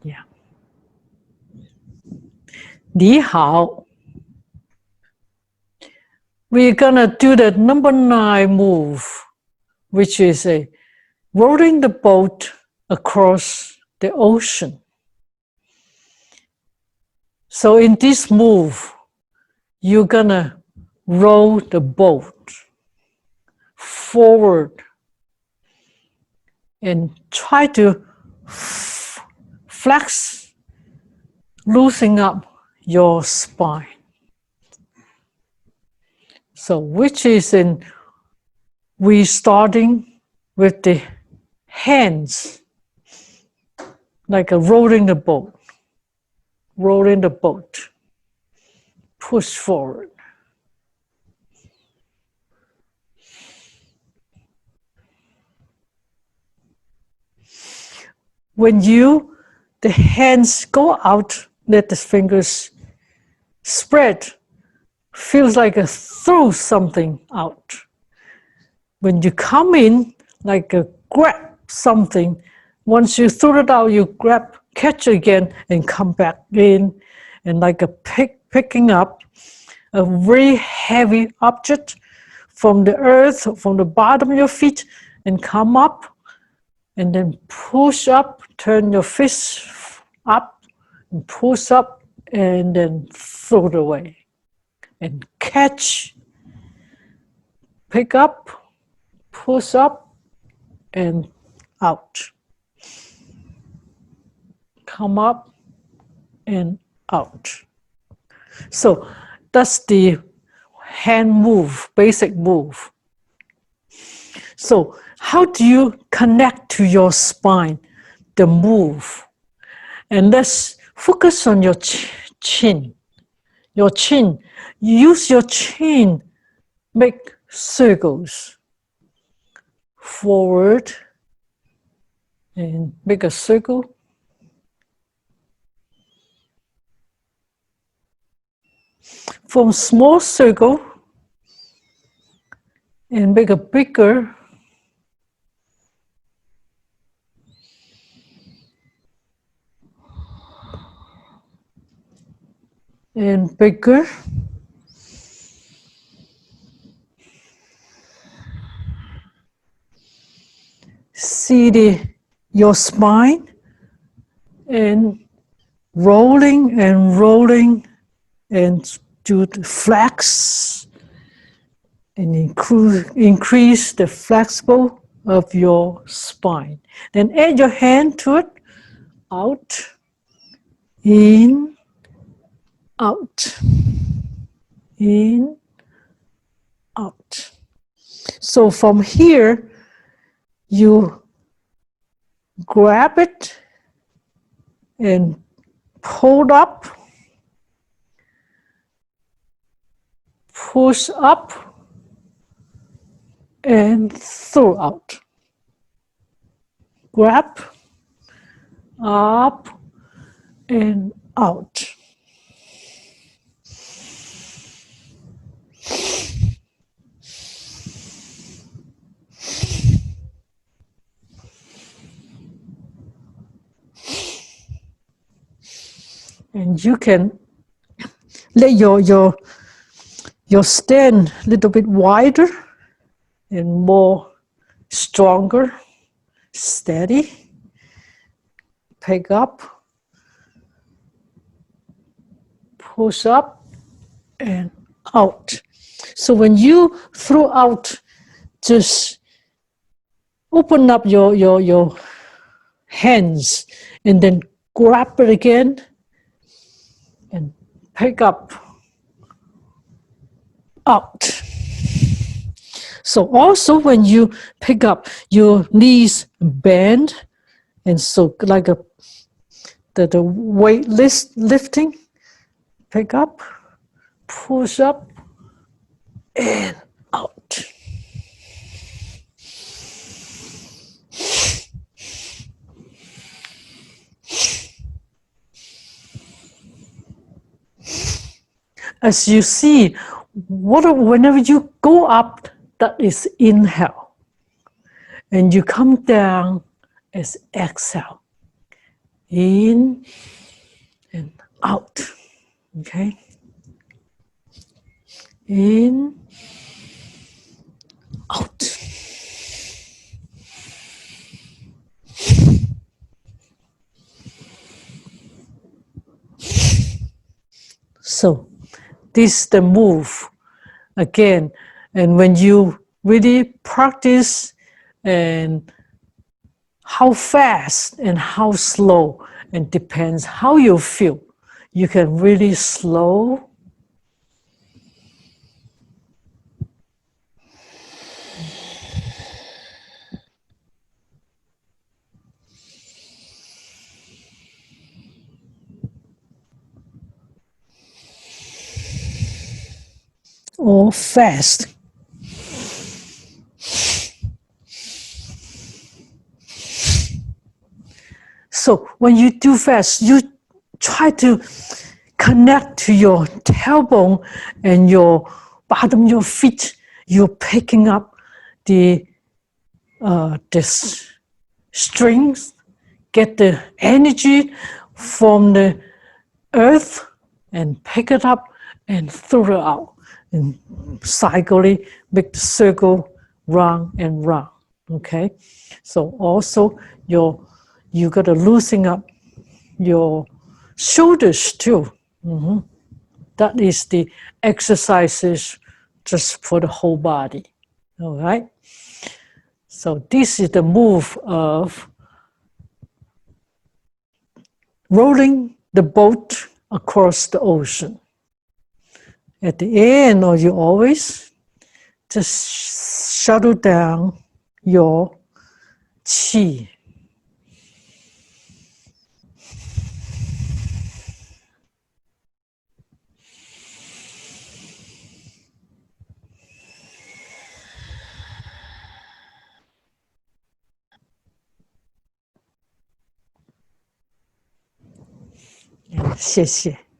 Yeah. 你好. We're gonna do the number 9 move, which is a rowing the boat across the ocean. So in this move, you're gonna row the boat forward and try to flex, loosen up your spine. So which is in, we starting with the hands, like a rowing the boat. Rolling the boat, push forward. When the hands go out, let the fingers spread, feels like a throw something out. When you come in, like a grab something, once you throw it out, you grab, catch again, and come back in, and like a picking up a very heavy object from the earth, from the bottom of your feet, and come up, and then push up, turn your fist up, and push up, and then throw it away. And catch, pick up, push up, and out. Come up and out. So that's the hand move, basic move. So how do you connect to your spine, the move? And let's focus on your chin. Your chin. Use your chin, make circles. Forward and make a circle. From small circle and make a bigger. And bigger. See your spine and rolling and do the flex and increase the flexible of your spine. Then add your hand to it, out, in, out, in, out. So from here, you grab it and pull up, push up, and throw out. Grab, up, and out. And you can let your stand a little bit wider and more stronger, steady. Pick up, push up, and out. So when you throw out, just open up your hands and then grab it again and pick up, out. So also when you pick up, your knees bend, and so like the weight lifting, pick up, push up, and out. As you see, whenever you go up, that is inhale. And you come down as exhale. In and out. Okay? In, out. So this is the move again. And when you really practice, and how fast and how slow, and depends how you feel, you can really slow or fast. So when you do fast, you try to connect to your tailbone and your bottom, your feet. You're picking up the strings, get the energy from the earth and pick it up and throw it out and cycling, make the circle round and round. Okay, so also you got to loosen up your shoulders too. That is the exercises just for the whole body. All right. So this is the move of rolling the boat across the ocean. At the end, or you always just shuttle down your qi. And 谢谢。